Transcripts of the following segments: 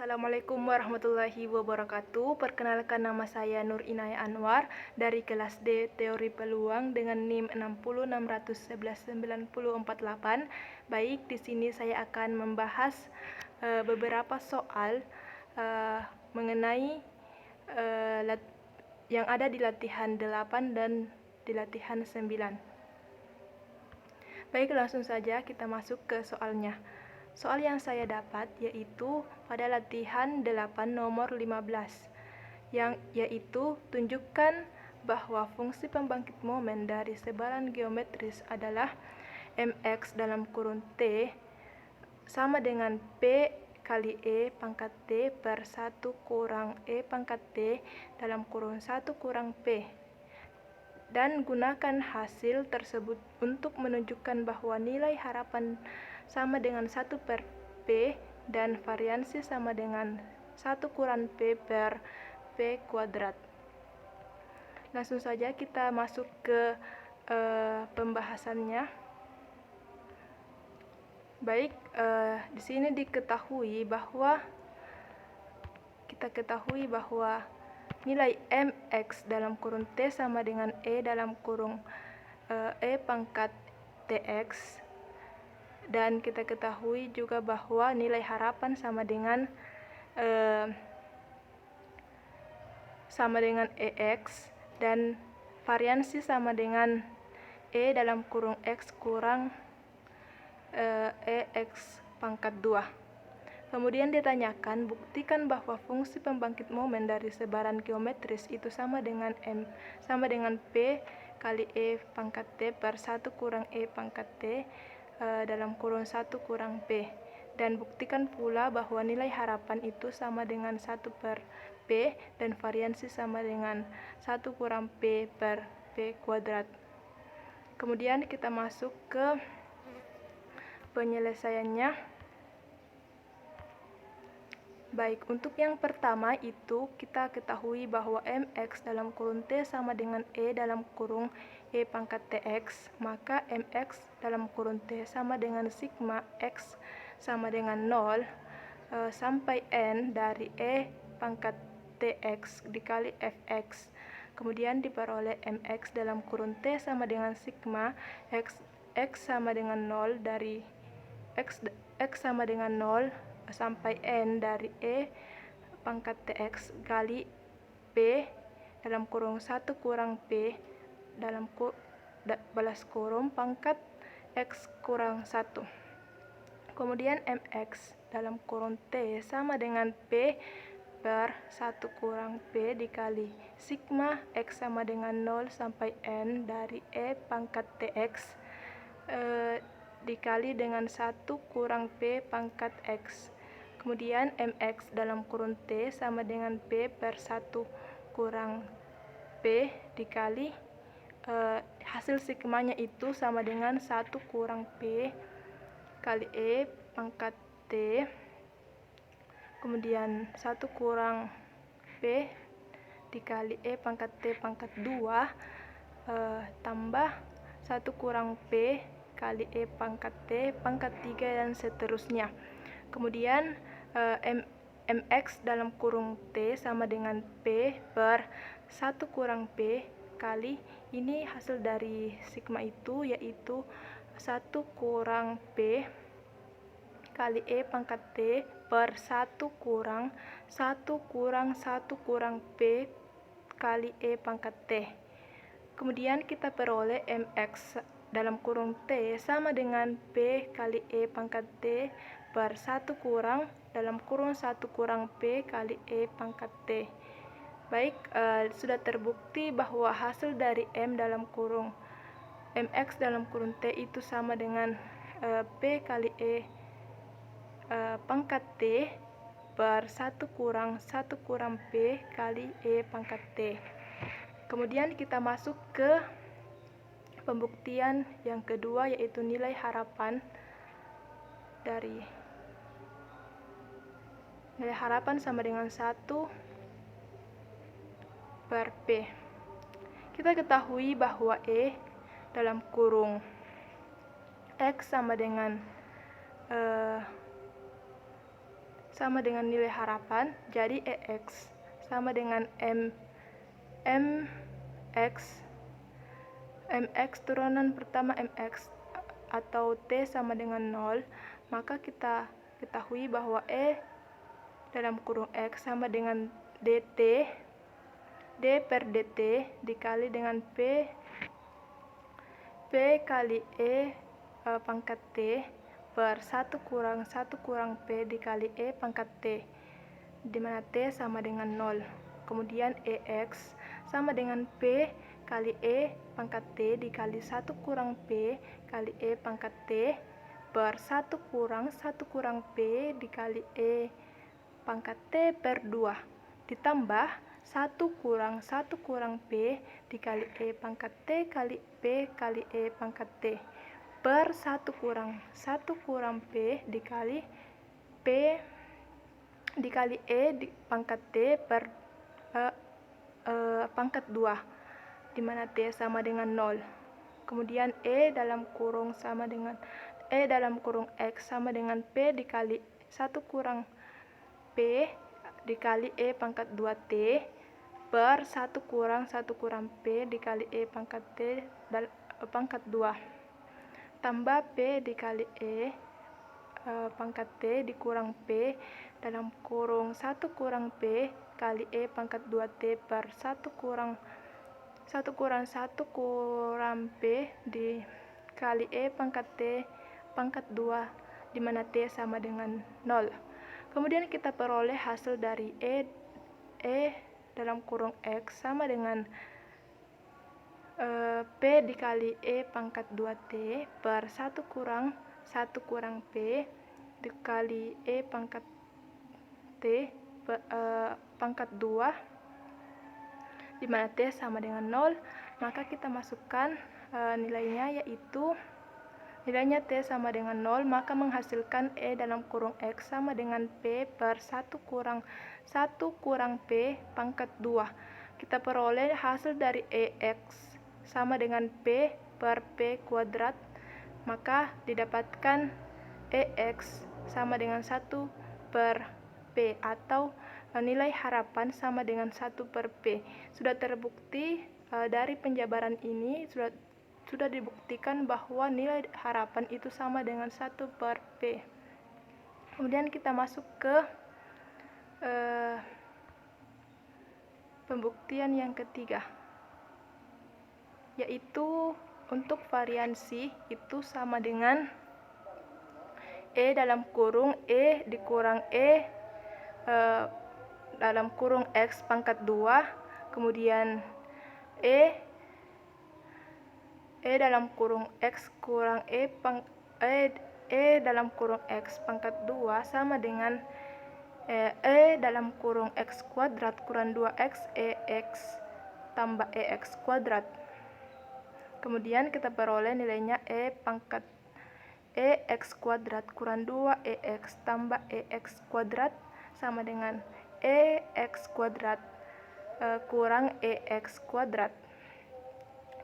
Assalamualaikum warahmatullahi wabarakatuh. Perkenalkan, nama saya Nur Inaya Anwar dari kelas D Teori Peluang dengan NIM 60611948. Baik, di sini saya akan membahas beberapa soal mengenai yang ada di latihan 8 dan di latihan 9. Baik, langsung saja kita masuk ke soalnya. Soal yang saya dapat yaitu pada latihan 8 nomor 15, yang yaitu tunjukkan bahwa fungsi pembangkit momen dari sebaran geometris adalah mx dalam kurung T sama dengan P kali E pangkat T per 1 kurang E pangkat T dalam kurung 1 kurang P. Dan gunakan hasil tersebut untuk menunjukkan bahwa nilai harapan sama dengan 1 per P dan variansi sama dengan 1 kurang P per P kuadrat. Langsung saja kita masuk ke pembahasannya. Baik, di sini kita ketahui bahwa nilai mx dalam kurung T sama dengan E dalam kurung E pangkat Tx, dan kita ketahui juga bahwa nilai harapan sama dengan EX dan variansi sama dengan E dalam kurung X kurang EX pangkat 2. Kemudian ditanyakan, buktikan bahwa fungsi pembangkit momen dari sebaran geometris itu sama dengan P kali E pangkat T per 1 kurang E pangkat T dalam kurung 1 kurang P. Dan buktikan pula bahwa nilai harapan itu sama dengan 1 per P dan variansi sama dengan 1 kurang P per P kuadrat. Kemudian kita masuk ke penyelesaiannya. Baik, untuk yang pertama itu kita ketahui bahwa mx dalam kurung T sama dengan E dalam kurung E pangkat Tx, maka mx dalam kurung T sama dengan sigma x sama dengan 0 sampai n dari E pangkat Tx dikali Fx. Kemudian diperoleh mx dalam kurung T sama dengan sigma x sama dengan 0 dari x sama dengan 0 sampai n dari E pangkat Tx kali P dalam kurung 1 kurang P dalam balas kurung pangkat X kurang 1. Kemudian mx dalam kurung T sama dengan P per 1 kurang P dikali sigma X sama dengan 0 sampai n dari E pangkat Tx dikali dengan 1 kurang P pangkat X. Kemudian mx dalam kurung T sama dengan P per 1 kurang P dikali hasil sigmanya itu sama dengan 1 kurang P kali E pangkat T, kemudian 1 kurang P dikali E pangkat T pangkat 2 tambah 1 kurang P kali E pangkat T pangkat 3 dan seterusnya. Kemudian mx dalam kurung T sama dengan P per 1 kurang P kali, ini hasil dari sigma itu yaitu 1 kurang P kali E pangkat T per 1 kurang 1 kurang P kali E pangkat T. Kemudian kita peroleh mx dalam kurung T sama dengan P kali E pangkat T per 1 kurang dalam kurung 1 kurang P kali E pangkat T. Baik, sudah terbukti bahwa hasil dari mx dalam kurung T itu sama dengan P kali E pangkat T per 1 kurang P kali E pangkat T. Kemudian kita masuk ke pembuktian yang kedua, yaitu nilai harapan sama dengan 1 per P. Kita ketahui bahwa E dalam kurung X sama dengan sama dengan nilai harapan, jadi EX sama dengan MX turunan pertama MX atau T sama dengan 0, maka kita ketahui bahwa E dalam kurung X sama dengan DT, D per DT dikali dengan P kali E pangkat T per 1 kurang P dikali E pangkat T, di mana T sama dengan 0. Kemudian EX sama dengan P kali E pangkat T dikali 1 kurang P kali E pangkat T per 1 kurang P dikali E pangkat T per 2 ditambah 1 kurang P dikali E pangkat T kali P kali E pangkat T per 1 kurang P dikali P dikali E pangkat T per pangkat 2, di mana T sama dengan 0. Kemudian E dalam kurung X sama dengan P dikali 1 kurang P dikali E pangkat 2T per 1 kurang P dikali E pangkat T pangkat 2 tambah P dikali E pangkat T dikurang P dalam kurung 1 kurang P kali E pangkat 2T per 1 kurang P dikali E pangkat T pangkat 2, di mana T sama dengan 0. Kemudian kita peroleh hasil dari E dalam kurung X sama dengan P dikali E pangkat 2T per 1 kurang P dikali E pangkat T pangkat 2, di mana T sama dengan 0. Maka kita masukkan nilainya, yaitu nilainya T sama dengan 0, maka menghasilkan E dalam kurung X sama dengan P per 1 kurang P pangkat 2. Kita peroleh hasil dari EX sama dengan P per P kuadrat, maka didapatkan EX sama dengan 1 per P atau nilai harapan sama dengan 1 per P. Sudah terbukti dari penjabaran ini sudah dibuktikan bahwa nilai harapan itu sama dengan 1 per P. Kemudian kita masuk ke pembuktian yang ketiga, yaitu untuk variansi itu sama dengan E dalam kurung E dikurang E dalam kurung X pangkat 2, kemudian E dalam kurung X kurang E dalam kurung X pangkat 2 sama dengan E dalam kurung X kuadrat kurang 2X EX tambah EX kuadrat. Kemudian kita peroleh nilainya E pangkat EX kuadrat kurang 2 EX tambah EX kuadrat sama dengan EX kuadrat kurang EX kuadrat.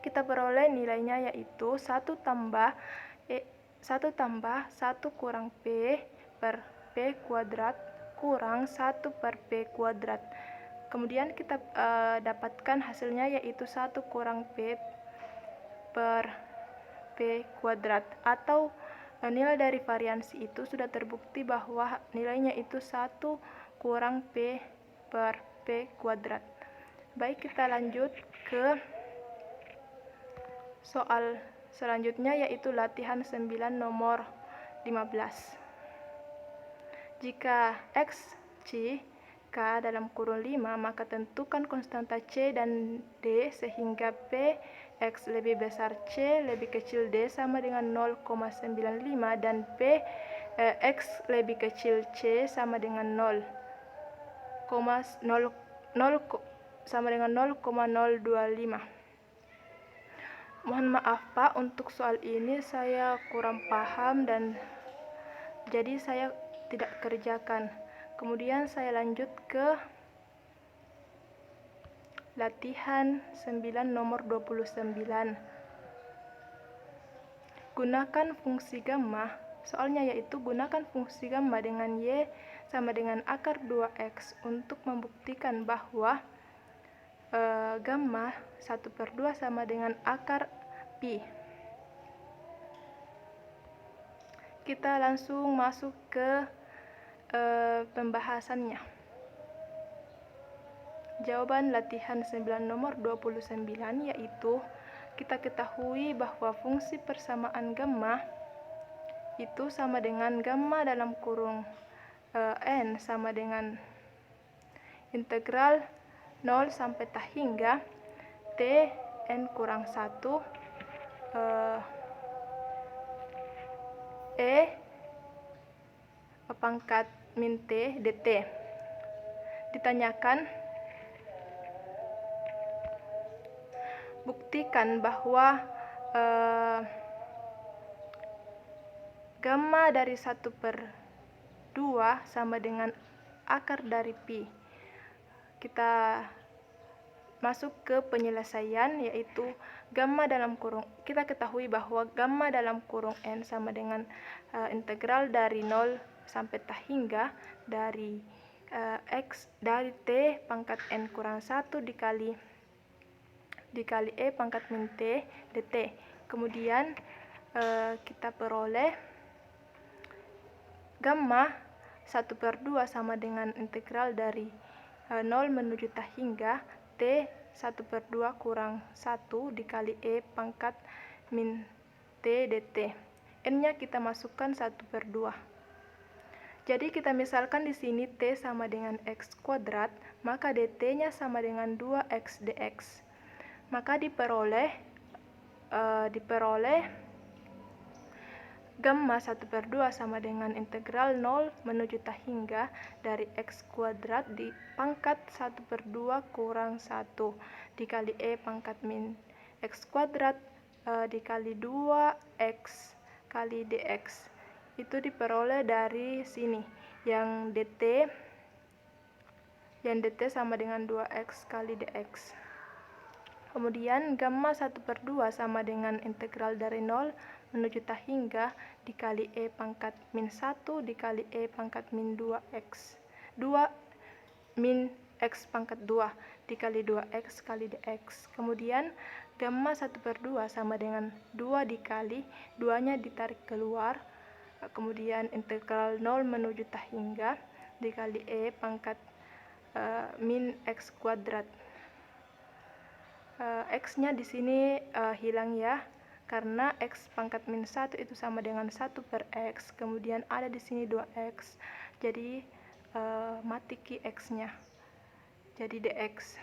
Kita peroleh nilainya, yaitu 1 tambah 1 kurang P per P kuadrat kurang 1 per P kuadrat. Kemudian kita dapatkan hasilnya, yaitu 1 kurang P per P kuadrat, atau nilai dari variansi itu sudah terbukti bahwa nilainya itu 1 kurang P per P kuadrat. Baik, kita lanjut ke soal selanjutnya, yaitu latihan 9 nomor 15. Jika X, C, K dalam kurung 5, maka tentukan konstanta C dan D sehingga P X lebih besar C lebih kecil D sama dengan 0,95 dan P X lebih kecil C sama dengan 0,025. Mohon maaf Pak, untuk soal ini saya kurang paham dan jadi saya tidak kerjakan. Kemudian saya lanjut ke latihan 9 nomor 29. Gunakan fungsi gamma. Soalnya yaitu gunakan fungsi gamma dengan Y sama dengan akar 2X untuk membuktikan bahwa gamma 1/2 sama dengan akar pi. Kita langsung masuk ke pembahasannya. Jawaban latihan 9 nomor 29 yaitu kita ketahui bahwa fungsi persamaan gamma itu sama dengan gamma dalam kurung n sama dengan integral 0 sampai hingga t n kurang 1 pangkat min t dt. Ditanyakan buktikan bahwa gamma dari 1/2 sama dengan akar dari pi. Kita masuk ke penyelesaian, yaitu gamma dalam kurung, kita ketahui bahwa gamma dalam kurung n sama dengan integral dari 0 sampai hingga dari x dari t pangkat n kurang 1 dikali e pangkat min t dt. Kemudian kita peroleh gamma 1/2 sama dengan integral dari 0 menuju hingga t 1/2 kurang 1 dikali e pangkat min t dt. N-nya kita masukkan 1/2. Jadi kita misalkan di sini t sama dengan x kuadrat, maka dt-nya sama dengan 2x dx. Maka diperoleh gamma 1/2 sama dengan integral 0 menuju hingga dari x kuadrat di pangkat 1/2 kurang 1 dikali e pangkat min x kuadrat dikali 2x kali dx. Itu diperoleh dari sini, yang dt sama dengan 2x kali dx. Kemudian gamma 1/2 sama dengan integral dari 0 menuju hingga dikali e pangkat min 1 dikali e pangkat min 2x 2 min x pangkat 2 dikali 2x kali dx. Kemudian gamma 1/2 sama dengan 2 dikali 2-nya ditarik keluar, kemudian integral 0 menuju hingga dikali e pangkat min x kuadrat. X-nya di sini hilang ya, karena x pangkat min 1 itu sama dengan 1/x, kemudian ada di sini 2x, jadi mati ki x-nya, jadi dx.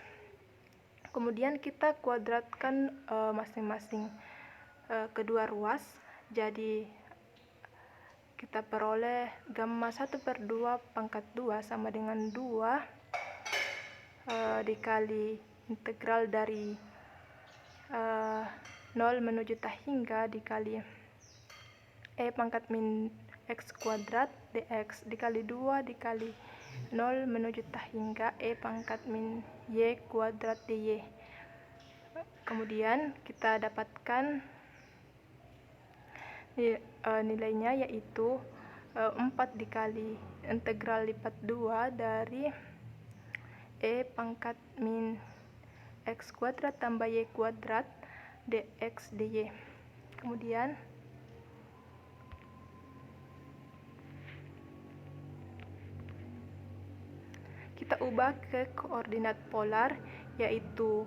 Kemudian kita kuadratkan masing-masing kedua ruas, jadi kita peroleh gamma 1/2 pangkat 2 sama dengan 2 dikali integral dari 0 menuju hingga dikali e pangkat min x kuadrat dx dikali 2 dikali 0 menuju hingga e pangkat min y kuadrat dy. Kemudian kita dapatkan nilainya, yaitu 4 dikali integral lipat 2 dari e pangkat min x kuadrat tambah y kuadrat dx dy. Kemudian kita ubah ke koordinat polar, yaitu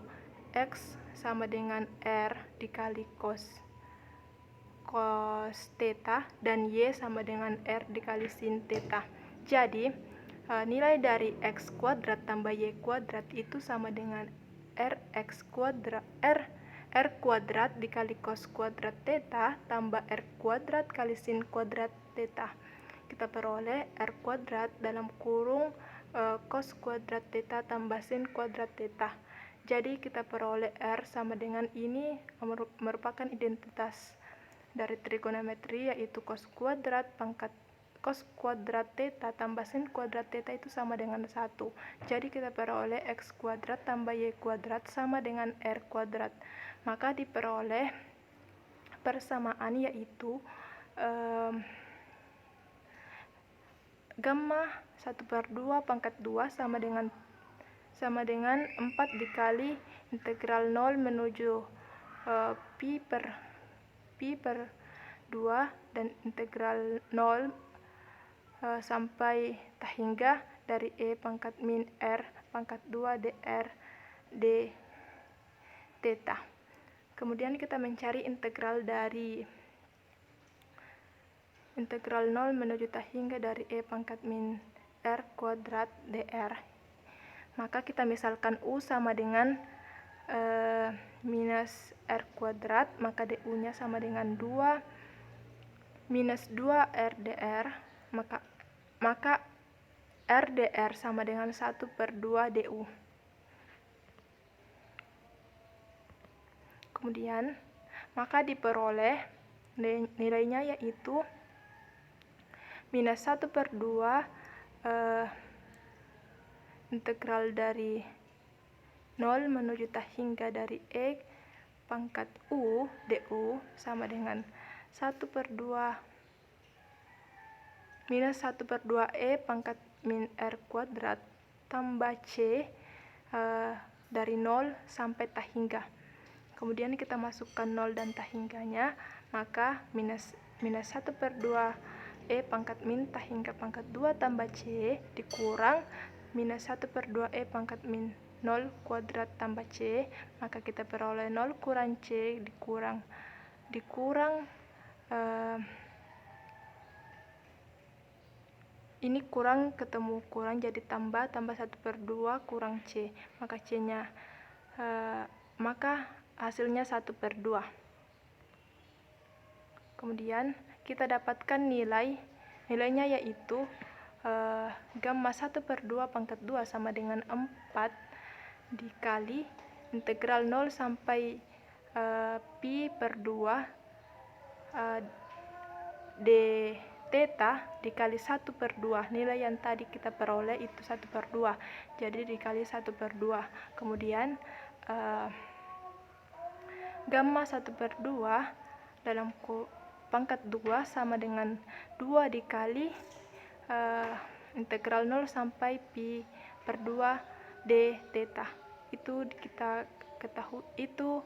x sama dengan r dikali cos theta dan y sama dengan r dikali sin theta. Jadi nilai dari x kuadrat tambah y kuadrat itu sama dengan r kuadrat dikali cos kuadrat theta tambah r kuadrat kali sin kuadrat theta. Kita peroleh r kuadrat dalam kurung cos kuadrat theta tambah sin kuadrat theta. Jadi kita peroleh r sama dengan ini, merupakan identitas dari trigonometri, yaitu cos kuadrat pangkat cos kuadrat theta tambah sin kuadrat theta itu sama dengan 1. Jadi kita peroleh x kuadrat tambah y kuadrat sama dengan r kuadrat. Maka diperoleh persamaan, yaitu gamma 1/2 pangkat 2 sama dengan 4 dikali integral 0 menuju pi per 2 dan integral 0 sampai hingga dari E pangkat min R pangkat 2 dr d theta. Kemudian kita mencari integral dari integral 0 menuju hingga dari E pangkat min R kuadrat dr. Maka kita misalkan U sama dengan minus R kuadrat, maka DU-nya sama dengan 2 minus 2 RdR, maka RdR sama dengan 1/2 DU. Kemudian, maka diperoleh nilainya yaitu minus 1/2 integral dari 0 menuju hingga dari E pangkat U DU sama dengan 1/2 minus 1/2 E pangkat min R kuadrat tambah C dari 0 sampai hingga. Kemudian kita masukkan 0 dan hingganya, maka minus 1/2 E pangkat min hingga pangkat 2 tambah C dikurang minus 1/2 E pangkat min 0 kuadrat tambah C, maka kita peroleh 0 kurang C dikurang ini kurang ketemu kurang jadi tambah 1/2 kurang C, maka C-nya maka hasilnya 1/2. Kemudian kita dapatkan nilainya yaitu gamma 1/2 pangkat 2 sama dengan 4 dikali integral 0 sampai pi per 2 d theta dikali 1/2. Nilai yang tadi kita peroleh itu 1/2, jadi dikali 1/2. Kemudian gamma 1/2 dalam pangkat 2 sama dengan 2 dikali integral 0 sampai pi per 2 d theta. Itu kita ketahui, itu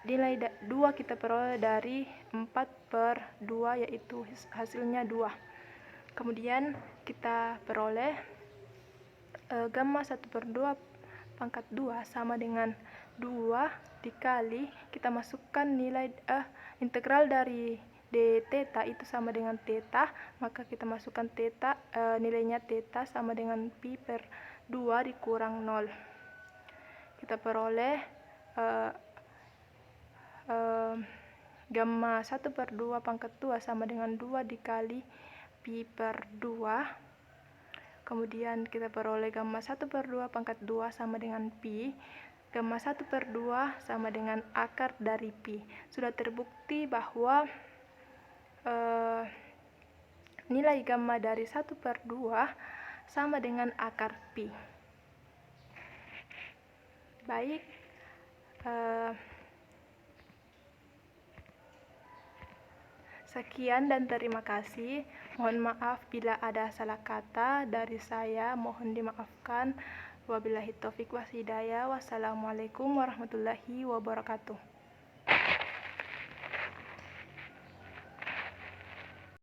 nilai 2 kita peroleh dari 4/2 yaitu hasilnya 2. Kemudian kita peroleh gamma 1/2 pangkat 2 sama dengan 2 dikali, kita masukkan nilai integral dari d theta itu sama dengan theta, maka kita masukkan theta, nilainya theta sama dengan pi per 2 dikurang 0. Kita peroleh gamma 1/2 pangkat 2 sama dengan 2 dikali pi per 2. Kemudian kita peroleh gamma 1/2 pangkat 2 sama dengan pi. Gamma 1/2 sama dengan akar dari pi. Sudah terbukti bahwa nilai gamma dari 1/2 sama dengan akar pi. Baik, sekian dan terima kasih. Mohon maaf bila ada salah kata dari saya, mohon dimaafkan. Wabillahi taufik wa hidayah. Wassalamualaikum warahmatullahi wabarakatuh.